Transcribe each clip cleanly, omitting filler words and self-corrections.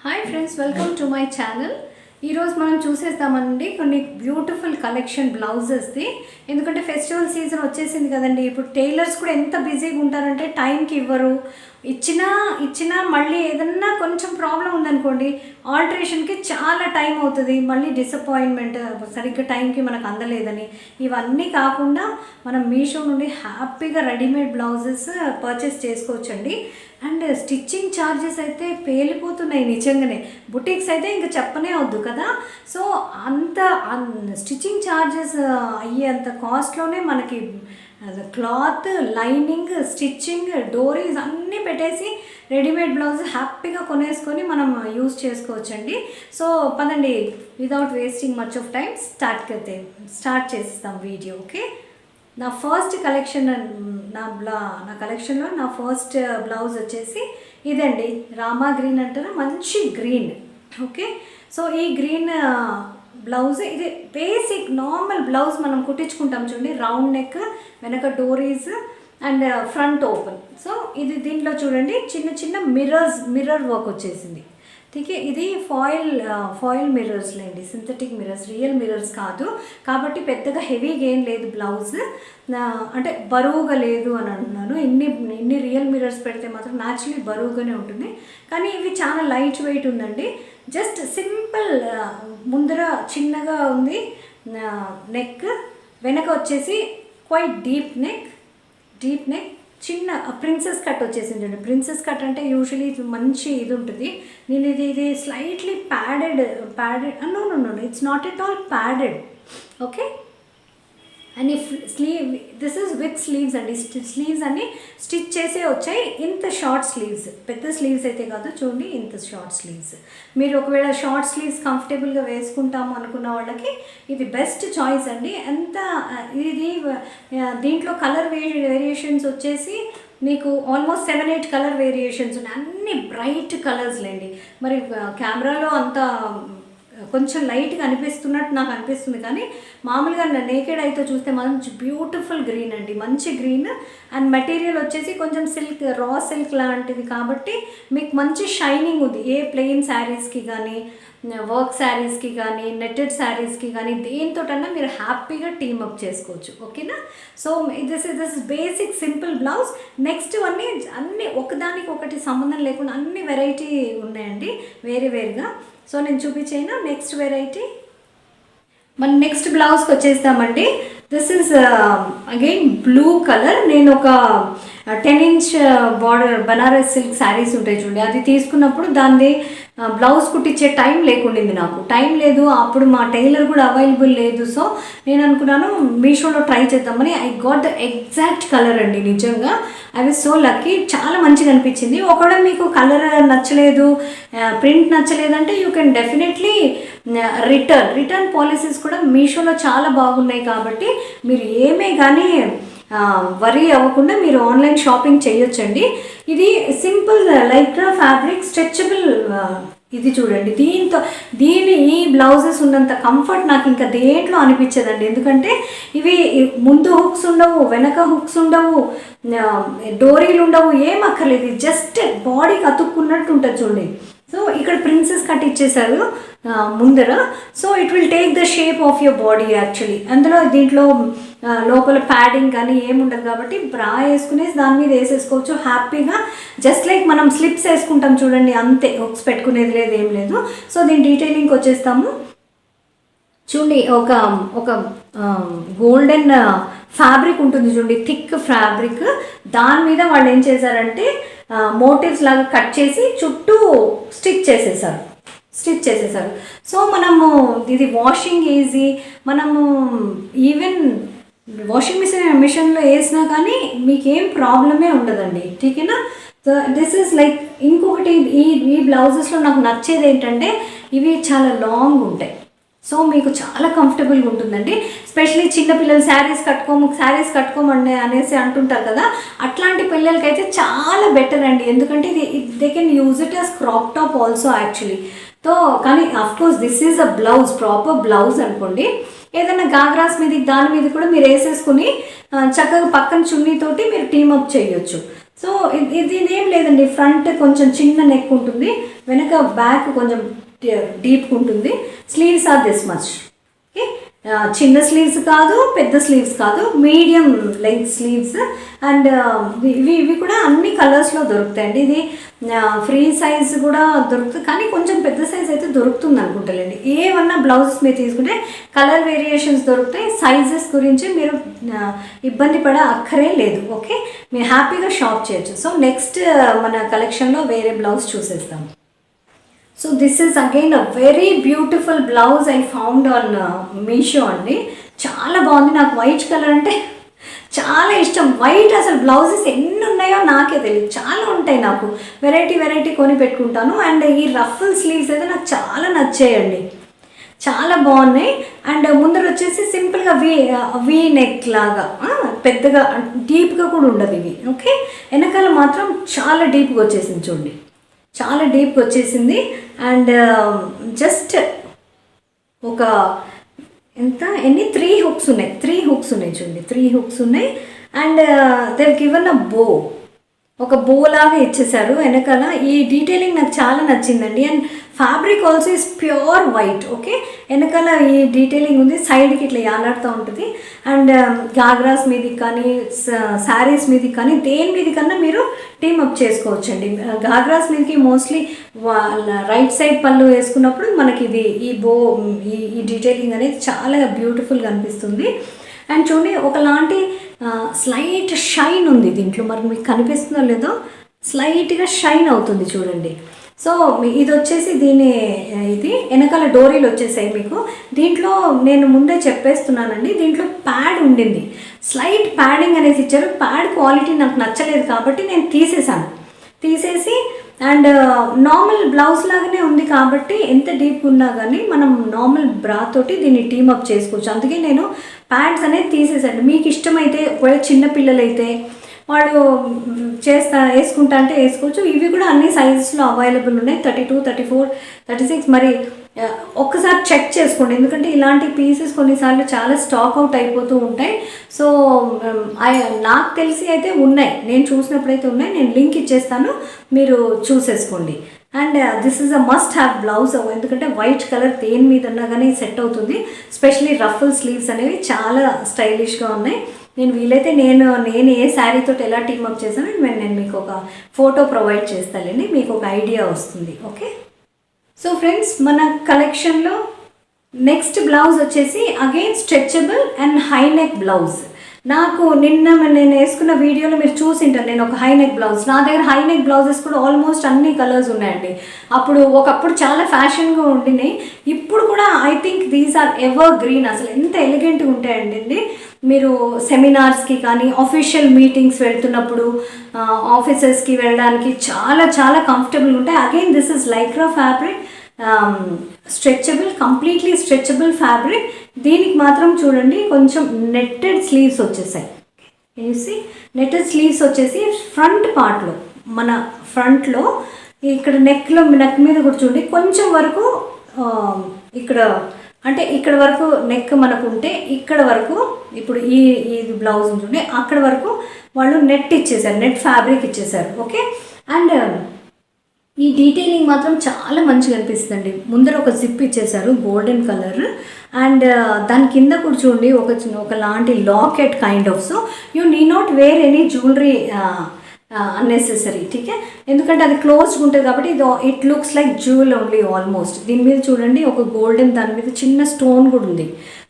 Hi friends, welcome to my channel. ఈరోజు మనం చూసేస్తామండి కొన్ని బ్యూటిఫుల్ కలెక్షన్ బ్లౌజెస్ది. ఎందుకంటే ఫెస్టివల్ సీజన్ వచ్చేసింది కదండి. ఇప్పుడు టైలర్స్ కూడా ఎంత బిజీగా ఉంటారంటే టైంకి ఇవ్వరు. ఇచ్చినా మళ్ళీ ఏదన్నా కొంచెం ప్రాబ్లం ఉందనుకోండి, ఆల్టరేషన్కి చాలా టైం అవుతుంది. మళ్ళీ డిసప్పాయింట్మెంట్, సరిగ్గా టైంకి మనకు అందలేదని. ఇవన్నీ కాకుండా మనం మీషో నుండి హ్యాపీగా రెడీమేడ్ బ్లౌజెస్ పర్చేస్ చేసుకోవచ్చండి. అండ్ స్టిచ్చింగ్ ఛార్జెస్ అయితే పేలిపోతున్నాయి నిజంగానే. బుటీక్స్ అయితే ఇంకా చెప్పనే వద్దు కదా. సో అంత స్టిచ్చింగ్ ఛార్జెస్ అయ్యేంత కాస్ట్లోనే మనకి క్లాత్, లైనింగ్, స్టిచ్చింగ్, డోరీస్ అన్నీ పెట్టేసి రెడీమేడ్ బ్లౌజ్ హ్యాపీగా కొనేసుకొని మనం యూజ్ చేసుకోవచ్చండి. సో పదండి, without wasting much of time start చేస్తాం వీడియో. ఓకే, నా ఫస్ట్ కలెక్షన్, నా కలెక్షన్లో నా ఫస్ట్ బ్లౌజ్ వచ్చేసి ఇదండి. రామా గ్రీన్ అంటారా, మంచి గ్రీన్. ఓకే, సో ఈ గ్రీన్ బ్లౌజ్ ఇది బేసిక్ నార్మల్ బ్లౌజ్ మనం కుట్టించుకుంటాం చూడండి. రౌండ్ నెక్, వెనక డోరీస్ అండ్ ఫ్రంట్ ఓపెన్. సో ఇది దీంట్లో చూడండి చిన్న చిన్న మిర్రర్ వర్క్ వచ్చేసింది. ఠీకే, ఇది ఫాయిల్ మిర్రర్స్ లేండి, సింథటిక్ మిర్రర్స్, రియల్ మిర్రర్స్ కాదు. కాబట్టి పెద్దగా హెవీగా ఏం లేదు బ్లౌజ్, అంటే బరువుగా లేదు అని అంటున్నాను. ఇన్ని రియల్ మిర్రర్స్ పెడితే మాత్రం న్యాచురలీ బరువుగానే ఉంటుంది. కానీ ఇవి చాలా లైట్ వెయిట్ ఉందండి. జస్ట్ సింపుల్, ముందర చిన్నగా ఉంది నెక్, వెనక వచ్చేసి క్వైట్ డీప్ నెక్, చిన్న ప్రిన్సెస్ కట్ వచ్చేసింది చూడండి. ప్రిన్సెస్ కట్ అంటే యూజువలీ మంచి ఇది ఉంటుంది. నేను ఇది slightly padded no, it's not at all padded. Okay, and ఈ sleeve, this is with sleeves అండి. స్లీవ్స్ అన్ని స్టిచ్ చేసే వచ్చాయి. ఇంత షార్ట్ స్లీవ్స్, పెద్ద స్లీవ్స్ అయితే కాదు చూడండి, ఇంత షార్ట్ స్లీవ్స్. మీరు ఒకవేళ షార్ట్ స్లీవ్స్ కంఫర్టబుల్గా వేసుకుంటాము అనుకున్న వాళ్ళకి ఇది బెస్ట్ చాయిస్ అండి. ఇది దీంట్లో కలర్ వేరియేషన్స్ వచ్చేసి మీకు ఆల్మోస్ట్ 7-8 కలర్ వేరియేషన్స్ ఉన్నాయి. అన్ని బ్రైట్ కలర్స్ లేండి. మరి కెమెరాలో అంత కొంచెం లైట్గా అనిపిస్తున్నట్టు నాకు అనిపిస్తుంది, కానీ మామూలుగా నేకెడ్ అయితే చూస్తే మంచి బ్యూటిఫుల్ గ్రీన్ అండి, మంచి గ్రీన్. అండ్ మెటీరియల్ వచ్చేసి కొంచెం సిల్క్, రా సిల్క్ లాంటిది కాబట్టి మీకు మంచి షైనింగ్ ఉంది. ఏ ప్లెయిన్ శారీస్కి కానీ, వర్క్ శారీస్కి కానీ, నెట్టెడ్ శారీస్కి కానీ దేనితోటన్నా మీరు హ్యాపీగా టీమప్ చేసుకోవచ్చు. ఓకేనా. So this is basic simple blouse. Next అన్నీ ఒకదానికి ఒకటి సంబంధం లేకుండా అన్ని వెరైటీ ఉన్నాయండి, వేరుగా. సో నేను చూపించేనా నెక్స్ట్ వెరైటీ. మన నెక్స్ట్ బ్లౌజ్కి వచ్చేస్తామండి. This is again blue colour. నేను ఒక 10 inch border Banaras silk saris ఉంటాయి చూడండి, అది తీసుకున్నప్పుడు దాన్ని బ్లౌజ్ కుట్టించే టైం లేకుండింది. నాకు టైం లేదు అప్పుడు, మా టైలర్ కూడా అవైలబుల్ లేదు. సో నేను అనుకున్నాను మీషోలో ట్రై చేద్దామని. I got the exact colour అండి. నిజంగా ఐ వాజ్ సో లక్కీ, చాలా మంచిగా అనిపించింది. ఒకవేళ మీకు కలర్ నచ్చలేదు, ప్రింట్ నచ్చలేదంటే you can definitely return policies కూడా మీషోలో చాలా బాగున్నాయి. కాబట్టి మీరు ఏమే కానీ వరీ అవ్వకుండా మీరు ఆన్లైన్ షాపింగ్ చేయొచ్చండి. ఇది సింపుల్ లైక్రా ఫ్యాబ్రిక్ స్ట్రెచబుల్. ఇది చూడండి, ఈ బ్లౌజెస్ ఉన్నంత కంఫర్ట్ నాకు ఇంకా దేంట్లో అనిపించదండి. ఎందుకంటే ఇవి ముందు హుక్స్ ఉండవు, వెనక హుక్స్ ఉండవు, డోరీలు ఉండవు, ఏం అక్కర్లేదు. జస్ట్ బాడీకి అతుక్కున్నట్టు ఉంటుంది చూడండి. సో ఇక్కడ ప్రిన్సెస్ కట్ ఇచ్చేసారు ముందర. So it will take the shape of your body actually. దీంట్లో లోపల ప్యాడింగ్ కానీ ఏముండదు కాబట్టి బ్రా వేసుకునేసి దాని మీద వేసేసుకోవచ్చు హ్యాపీగా. జస్ట్ లైక్ మనం స్లిప్స్ వేసుకుంటాం చూడండి, అంతే. హుక్స్ పెట్టుకునేది లేదు, ఏం లేదు. సో దీని డీటెయిలింగ్కి వచ్చేస్తాము చూడండి. ఒక గోల్డెన్ ఫ్యాబ్రిక్ ఉంటుంది చూడండి, థిక్ ఫ్యాబ్రిక్. దాని మీద వాళ్ళు ఏం చేశారంటే మోటివ్స్ లాగా కట్ చేసి చుట్టూ స్టిచ్ చేసేసారు. సో మనము ఇది వాషింగ్ ఈజీ. మనము ఈవెన్ వాషింగ్ మిషన్లో వేసినా కానీ మీకేం ప్రాబ్లమే ఉండదండి. ఠీకేనా. సో దిస్ ఈజ్ లైక్ ఇంకొకటి, ఈ బ్లౌజెస్లో నాకు నచ్చేది ఏంటంటే ఇవి చాలా లాంగ్ ఉంటాయి. సో మీకు చాలా కంఫర్టబుల్గా ఉంటుందండి. స్పెషలీ చిన్నపిల్లలు శారీస్ కట్టుకోమండి అనేసి అంటుంటారు కదా, అట్లాంటి పిల్లలకైతే చాలా బెటర్ అండి. ఎందుకంటే they can use it as crop top also actually. So కానీ of course this is a blouse, proper blouse అనుకోండి. ఏదైనా గాగ్రాస్ మీద దాని మీద కూడా మీరు వేసేసుకుని చక్కగా పక్కన చున్నీతోటి మీరు టీమప్ చేయొచ్చు. సో ఇది ఏం లేదండి, ఫ్రంట్ కొంచెం చిన్న నెక్ ఉంటుంది, వెనక బ్యాక్ కొంచెం డీప్ ఉంటుంది. Sleeves are this much. Okay, చిన్న స్లీవ్స్ కాదు, పెద్ద స్లీవ్స్ కాదు, మీడియం లెంగ్త్ స్లీవ్స్. అండ్ ఇవి కూడా అన్ని కలర్స్లో దొరుకుతాయండి. ఇది ఫ్రీ సైజ్ కూడా దొరుకుతుంది, కానీ కొంచెం పెద్ద సైజ్ అయితే దొరుకుతుంది అనుకుంటానండి. ఏమన్నా బ్లౌజెస్ మీరు తీసుకుంటే కలర్ వేరియేషన్స్ దొరుకుతాయి. సైజెస్ గురించి మీరు ఇబ్బంది పడే అక్కరే లేదు. ఓకే, మీరు హ్యాపీగా షాప్ చేయొచ్చు. సో నెక్స్ట్ మన కలెక్షన్లో వేరే బ్లౌజ్ చూసేస్తాం. So this is again a very beautiful blouse I found on Meesho అండి. చాలా బాగుంది. నాకు వైట్ కలర్ అంటే చాలా ఇష్టం. వైట్ అసలు బ్లౌజెస్ ఎన్ని ఉన్నాయో నాకే తెలియదు, చాలా ఉంటాయి. నాకు వెరైటీ కొని పెట్టుకుంటాను. అండ్ ఈ రఫుల్ స్లీవ్స్ అయితే నాకు చాలా నచ్చాయండి, చాలా బాగున్నాయి. అండ్ ముందర వచ్చేసి సింపుల్గా వీ నెక్ లాగా, పెద్దగా డీప్గా కూడా ఉండదు ఇవి. ఓకే, వెనకాల మాత్రం చాలా డీప్గా వచ్చేసింది చూడండి, చాలా డీప్గా వచ్చేసింది. అండ్ జస్ట్ ఒక ఎన్ని 3 హుక్స్ ఉన్నాయి, 3 హుక్స్ ఉన్నాయి చూడండి, 3 హుక్స్ ఉన్నాయి. అండ్ దే గివెన్ అ బో, ఒక బో లాగా ఇచ్చేసారు వెనకాల. ఈ డీటెయిలింగ్ నాకు చాలా నచ్చిందండి. And fabric also is pure white. Okay, వెనకాల ఈ డీటెయిలింగ్ ఉంది, సైడ్కి ఇట్లా యాలాడుతూ ఉంటుంది. అండ్ గాగ్రాస్ మీదకి కానీ శారీస్ మీదకి కానీ దేని మీద కన్నా మీరు టీమప్ చేసుకోవచ్చండి. గాగ్రాస్ మీదకి మోస్ట్లీ రైట్ సైడ్ పళ్ళు వేసుకున్నప్పుడు మనకి ఇది ఈ డీటెయిలింగ్ అనేది చాలా బ్యూటిఫుల్గా అనిపిస్తుంది. అండ్ చూడండి, ఒకలాంటి స్లైట్ షైన్ ఉంది దీంట్లో, మరి మీకు కనిపిస్తుందో లేదో, స్లైట్గా షైన్ అవుతుంది చూడండి. సో ఇది వచ్చేసి ఇది వెనకాల డోరీలు వచ్చేసాయి మీకు. దీంట్లో నేను ముందే చెప్పేస్తున్నానండి, దీంట్లో ప్యాడ్ ఉండింది, స్లైట్ ప్యాడింగ్ అనేది ఇచ్చారు. ప్యాడ్ క్వాలిటీ నాకు నచ్చలేదు కాబట్టి నేను తీసేసి అండ్ నార్మల్ బ్లౌజ్ లాగానే ఉంది కాబట్టి ఎంత డీప్ ఉన్నా కానీ మనం నార్మల్ బ్రా తోటి దీన్ని టీమప్ చేసుకోవచ్చు. అందుకే నేను ప్యాంట్స్ అనేది తీసేసాను. మీకు ఇష్టమైతే ఒకవేళ చిన్నపిల్లలైతే వాళ్ళు వేసుకుంటా అంటే వేసుకోవచ్చు. ఇవి కూడా అన్ని సైజెస్లో అవైలబుల్ ఉన్నాయి, 32, 34, 36. మరి ఒక్కసారి చెక్ చేసుకోండి, ఎందుకంటే ఇలాంటి పీసెస్ కొన్నిసార్లు చాలా స్టాక్ అవుట్ అయిపోతూ ఉంటాయి. సో నాకు తెలిసి అయితే ఉన్నాయి, నేను చూసినప్పుడైతే ఉన్నాయి. నేను లింక్ ఇచ్చేస్తాను, మీరు చూసేసుకోండి. And this is a must have blouse, ఎందుకంటే వైట్ కలర్ దేని మీద ఉన్నా కానీ సెట్ అవుతుంది. స్పెషలీ రఫుల్ స్లీవ్స్ అనేవి చాలా స్టైలిష్గా ఉన్నాయి. నేను వీలైతే నేను ఏ శారీతో ఎలా టీమప్ చేశానో నేను మీకు ఒక ఫోటో ప్రొవైడ్ చేస్తానండి, మీకు ఒక ఐడియా వస్తుంది. ఓకే, సో ఫ్రెండ్స్, మన కలెక్షన్లో నెక్స్ట్ బ్లౌజ్ వచ్చేసి again stretchable and high neck blouse. నాకు నేను వేసుకున్న వీడియోలో మీరు చూసింటారు, నేను ఒక హై నెక్ బ్లౌజ్, నా దగ్గర హై నెక్ బ్లౌజెస్ కూడా ఆల్మోస్ట్ అన్ని కలర్స్ ఉన్నాయండి. ఒకప్పుడు చాలా ఫ్యాషన్గా ఉండినాయి, ఇప్పుడు కూడా I think these are evergreen. అసలు ఎంత ఎలిగెంట్గా ఉంటాయండి. మీరు సెమినార్స్కి కానీ ఆఫీషియల్ మీటింగ్స్ వెళ్తున్నప్పుడు ఆఫీసెస్కి వెళ్ళడానికి చాలా కంఫర్టబుల్గా ఉంటాయి. Again this is Lycra fabric, stretchable, completely stretchable fabric. దీనికి మాత్రం చూడండి కొంచెం నెట్టెడ్ స్లీవ్స్ వచ్చేసాయి. నెట్టెడ్ స్లీవ్స్ వచ్చేసి ఫ్రంట్ పార్ట్లో, మన ఫ్రంట్లో ఇక్కడ నెక్ మీద కూడా చూడండి కొంచెం వరకు, ఇక్కడ వరకు నెక్ మనకు ఉంటే ఇక్కడ వరకు, ఇప్పుడు ఈ బ్లౌజ్ ఉంటుంది అక్కడ వరకు వాళ్ళు నెట్ ఇచ్చేసారు, నెట్ ఫ్యాబ్రిక్ ఇచ్చేసారు. ఓకే, అండ్ ఈ డీటెయిలింగ్ మాత్రం చాలా మంచిగా అనిపిస్తుందండి. ముందర ఒక జిప్ ఇచ్చేసారు గోల్డెన్ కలర్, అండ్ దాని కింద కూడా చూడండి ఒకలాంటి locket kind of. So you need not wear any jewellery unnecessary, ఠీకే, ఎందుకంటే అది క్లోజ్గా ఉంటుంది కాబట్టి it looks like jewel only almost. దీని మీద చూడండి ఒక గోల్డెన్, దాని మీద చిన్న స్టోన్ కూడా ఉంది.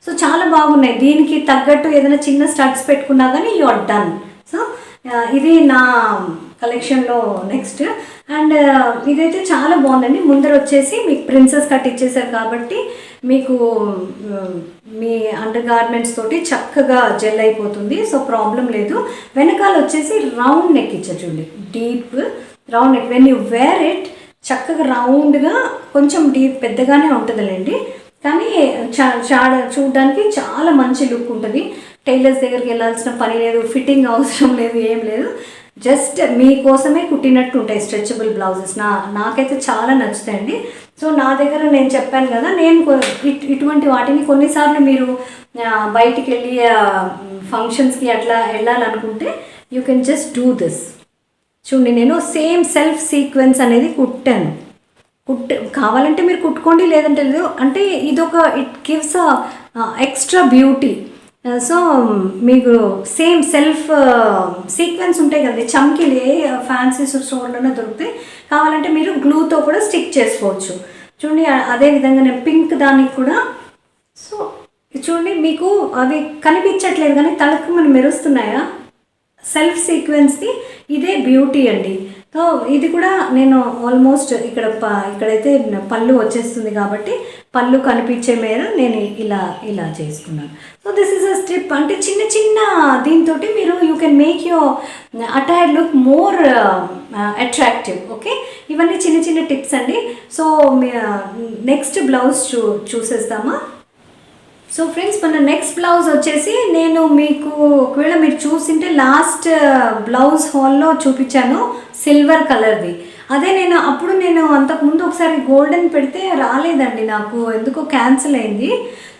సో చాలా బాగున్నాయి. దీనికి తగ్గట్టు ఏదైనా చిన్న స్టడ్స్ పెట్టుకున్నా కానీ యు ఆర్ డన్. సో ఇది నా కలెక్షన్లో నెక్స్ట్. అండ్ ఇదైతే చాలా బాగుందండి. ముందర వచ్చేసి మీకు ప్రిన్సెస్ కట్ ఇచ్చేసారు కాబట్టి మీకు మీ అండర్ గార్మెంట్స్ తోటి చక్కగా జెల్ అయిపోతుంది. సో ప్రాబ్లం లేదు. వెనకాల వచ్చేసి రౌండ్ నెక్ ఇచ్చారు చూడండి, deep round neck. When you wear it చక్కగా రౌండ్గా, కొంచెం డీప్ పెద్దగానే ఉంటుందిలేండి, కానీ చూడడానికి చాలా మంచి లుక్ ఉంటుంది. టైలర్స్ దగ్గరికి వెళ్ళాల్సిన పని లేదు, ఫిట్టింగ్ అవసరం లేదు, ఏం లేదు. జస్ట్ మీకోసమే కుట్టినట్టు ఉంటాయి స్ట్రెచబుల్ బ్లౌజెస్. నాకైతే చాలా నచ్చుతాయండి. సో నా దగ్గర నేను చెప్పాను కదా, నేను ఇటువంటి వాటిని కొన్నిసార్లు మీరు బయటికి వెళ్ళి ఫంక్షన్స్కి అట్లా వెళ్ళాలనుకుంటే you can just do this. చూడండి నేను సేమ్ సెల్ఫ్ సీక్వెన్స్ అనేది కుట్టాను. కావాలంటే మీరు కుట్టుకోండి, లేదంటే లేదు. అంటే ఇదొక it gives extra beauty. So మీకు సేమ్ సెల్ఫ్ సీక్వెన్స్ ఉంటాయి కదండి, చమ్కీలు ఏ ఫ్యాన్సీ స్టోర్లోనే దొరుకుతాయి. కావాలంటే మీరు గ్లూతో కూడా స్టిక్ చేసుకోవచ్చు. చూడండి అదేవిధంగా నేను పింక్ దానికి కూడా, సో చూడండి మీకు అవి కనిపించట్లేదు కానీ తలకు మనం మెరుస్తున్నాయా, సెల్ఫ్ సీక్వెన్స్ది ఇదే బ్యూటీ అండి. సో ఇది కూడా నేను ఆల్మోస్ట్ ఇక్కడైతే పళ్ళు వచ్చేస్తుంది కాబట్టి పళ్ళు కనిపించే మేర నేను ఇలా చేసుకున్నాను. So this is a strip. అంటే చిన్న చిన్న దీంతో మీరు you can make your attire look more attractive. Okay, ఇవన్నీ చిన్న చిన్న టిప్స్ అండి. సో నెక్స్ట్ బ్లౌజ్ చూసేస్తామా. సో ఫ్రెండ్స్, మన నెక్స్ట్ బ్లౌజ్ వచ్చేసి నేను మీకు ఒకవేళ మీరు చూసింటే లాస్ట్ బ్లౌజ్ హాల్లో చూపించాను సిల్వర్ కలర్ది. అదే నేను అంతకుముందు ఒకసారి గోల్డెన్ పెడితే రాలేదండి, నాకు ఎందుకో క్యాన్సిల్ అయింది.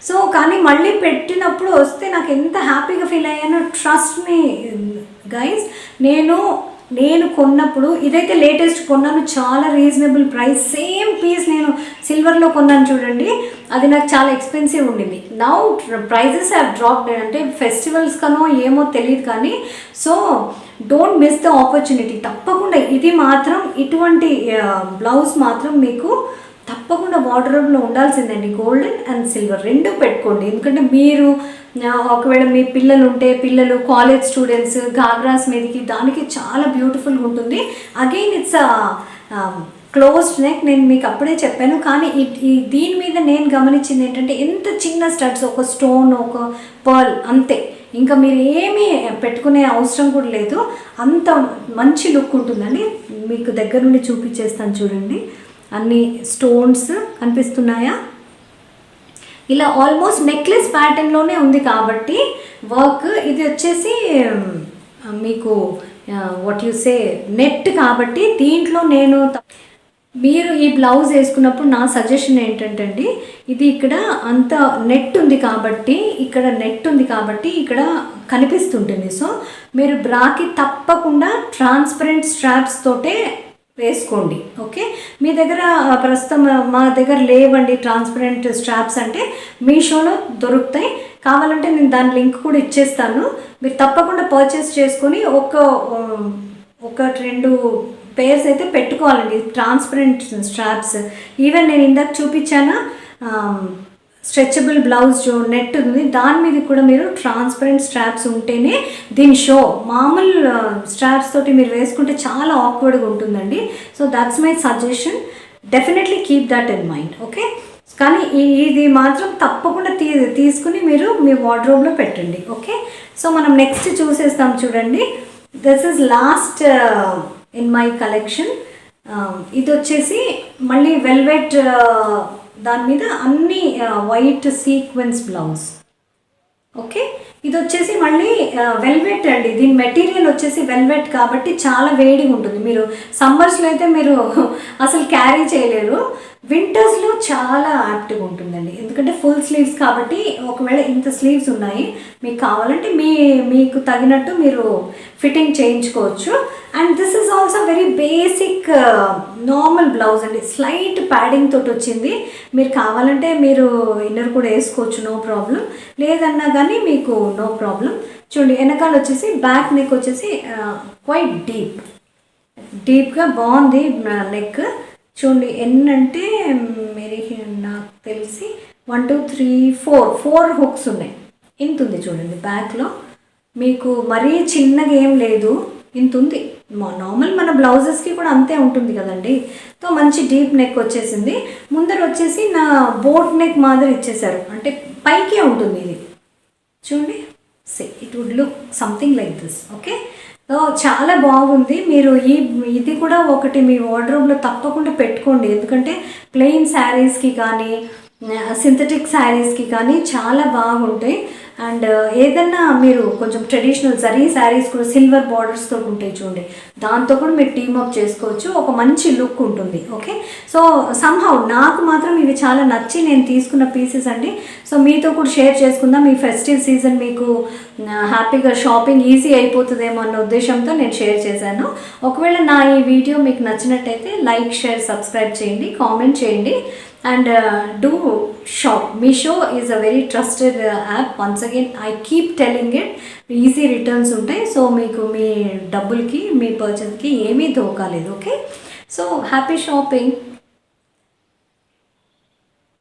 సో కానీ మళ్ళీ పెట్టినప్పుడు వస్తే నాకు ఎంత హ్యాపీగా ఫీల్ అయ్యానో, ట్రస్ట్ మీ గైస్. నేను కొన్నప్పుడు ఇదైతే లేటెస్ట్ కొన్నాను, చాలా రీజనబుల్ ప్రైస్. సేమ్ పీస్ నేను సిల్వర్లో కొన్నాను చూడండి, అది నాకు చాలా ఎక్స్పెన్సివ్ ఉండింది. Now prices have dropped. అంటే ఫెస్టివల్స్ కనో ఏమో తెలియదు కానీ. So don't miss the opportunity. తప్పకుండా ఇది మాత్రం, ఇటువంటి బ్లౌజ్ మాత్రం మీకు తప్పకుండా వార్డ్రోబ్లో ఉండాల్సిందండి. గోల్డెన్ అండ్ సిల్వర్ రెండు పెట్టుకోండి. ఎందుకంటే మీరు ఒకవేళ మీ పిల్లలు కాలేజ్ స్టూడెంట్స్ గాగ్రాస్ మీదకి దానికి చాలా బ్యూటిఫుల్గా ఉంటుంది. అగైన్ ఇట్స్ క్లోజ్డ్ నెక్, నేను మీకు అప్పుడే చెప్పాను. కానీ దీని మీద నేను గమనించింది ఏంటంటే ఎంత చిన్న స్టడ్స్, ఒక స్టోన్, ఒక పర్ల్, అంతే. ఇంకా మీరు ఏమీ పెట్టుకునే అవసరం కూడా లేదు. అంత మంచి లుక్ ఉంటుందండి. మీకు దగ్గర నుండి చూపించేస్తాను చూడండి. అన్ని స్టోన్స్ కనిపిస్తున్నాయా, ఇలా ఆల్మోస్ట్ నెక్లెస్ ప్యాటర్న్లోనే ఉంది కాబట్టి వర్క్. ఇది వచ్చేసి మీకు వాట్ యు సే నెట్ కాబట్టి దీంట్లో మీరు ఈ బ్లౌజ్ వేసుకున్నప్పుడు నా సజెషన్ ఏంటంటే అండి, ఇది ఇక్కడ అంత నెట్ ఉంది కాబట్టి ఇక్కడ కనిపిస్తుంటుంది. సో మీరు బ్రాకి తప్పకుండా ట్రాన్స్పరెంట్ స్ట్రాప్స్ తోటే వేసుకోండి. ఓకే, మీ దగ్గర ప్రస్తుతం మా దగ్గర లేవండి ట్రాన్స్పరెంట్ స్ట్రాప్స్ అంటే మీషోలో దొరుకుతాయి. కావాలంటే నేను దాని లింక్ కూడా ఇచ్చేస్తాను, మీరు తప్పకుండా పర్చేస్ చేసుకొని ఒక 2 పేర్స్ అయితే పెట్టుకోవాలండి ట్రాన్స్పరెంట్ స్ట్రాప్స్. ఈవెన్ నేను ఇందాక చూపించాను స్ట్రెచబుల్ బ్లౌజ్ నెట్ ఉంది, దాని మీద కూడా మీరు ట్రాన్స్పరెంట్ స్ట్రాప్స్ ఉంటేనే దీని షో. మామూలు స్ట్రాప్స్ తోటి మీరు వేసుకుంటే చాలా ఆక్వర్డ్గా ఉంటుందండి. So that's my suggestion, definitely keep that in mind. Okay, కానీ ఇది మాత్రం తప్పకుండా తీసుకుని మీరు మీ వార్డ్రోబ్లో పెట్టండి. ఓకే, సో మనం నెక్స్ట్ చూసేస్తాం చూడండి. This is last in my collection. ఇది వచ్చేసి మళ్ళీ వెల్వెట్, దాని మీద అన్ని వైట్ సీక్వెన్స్ బ్లౌజ్. ఓకే, ఇది వచ్చేసి మళ్ళీ వెల్వెట్ అండి. దీని మెటీరియల్ వచ్చేసి వెల్వెట్ కాబట్టి చాలా వేడిగా ఉంటుంది. మీరు సమ్మర్స్లో అయితే మీరు అసలు క్యారీ చేయలేరు, వింటర్స్లో చాలా యాప్ట్గా ఉంటుందండి. ఎందుకంటే ఫుల్ స్లీవ్స్ కాబట్టి, ఒకవేళ ఇంత స్లీవ్స్ ఉన్నాయి మీకు కావాలంటే మీకు తగినట్టు మీరు ఫిట్టింగ్ చేయించుకోవచ్చు. And this is also very basic normal blouse అండి, స్లైట్ ప్యాడింగ్ తోటి వచ్చింది. మీరు కావాలంటే మీరు ఇన్నర్ కూడా వేసుకోవచ్చు, నో ప్రాబ్లం. లేదన్నా కానీ మీకు నో ప్రాబ్లం. చూడండి వెనకాల వచ్చేసి బ్యాక్ నెక్ వచ్చేసి క్వైట్ డీప్గా బాగుంది నెక్. చూడండి ఎన్నంటే మీరు నాకు తెలిసి 1 2 3 4 హుక్స్ ఉన్నాయి. ఇంత ఉంది చూడండి బ్యాక్లో, మీకు మరీ చిన్నగా ఏం లేదు, ఇంత ఉంది. నార్మల్ మన బ్లౌజెస్కి కూడా అంతే ఉంటుంది కదండి. సో మంచి డీప్ నెక్ వచ్చేసింది. ముందర వచ్చేసి నా బోట్ నెక్ మాదిరి ఇచ్చేసారు, అంటే పైకే ఉంటుంది ఇది. చూడండి, it would look something like this. Okay, so చాలా బాగుంది. మీరు ఇది కూడా ఒకటి మీ వార్డ్రోబ్లో తప్పకుండా పెట్టుకోండి. ఎందుకంటే ప్లెయిన్ శారీస్కి కానీ సింథటిక్ శారీస్కి కానీ చాలా బాగుంటాయి. అండ్ ఏదన్నా మీరు కొంచెం ట్రెడిషనల్ జరీ శారీస్ కూడా సిల్వర్ బార్డర్స్తో ఉంటాయి చూడండి, దాంతో కూడా మీరు టీమప్ చేసుకోవచ్చు, ఒక మంచి లుక్ ఉంటుంది. ఓకే, సో సంహౌ నాకు మాత్రం ఇవి చాలా నచ్చి నేను తీసుకున్న పీసెస్ అండి. సో మీతో కూడా షేర్ చేసుకుందాం. ఈ ఫెస్టివ్ సీజన్ మీకు హ్యాపీగా షాపింగ్ ఈజీ అయిపోతుందేమో అన్న ఉద్దేశంతో నేను షేర్ చేశాను. ఒకవేళ నా ఈ వీడియో మీకు నచ్చినట్టయితే లైక్, షేర్, సబ్స్క్రైబ్ చేయండి, కామెంట్ చేయండి. And do shop. Meesho is a very trusted app. Once again, I keep telling it, easy returns ఉంటాయి. సో మీకు మీ డబ్బులకి మీ పర్చేస్కి ఏమీ దోకా లేదు. Okay, so happy shopping.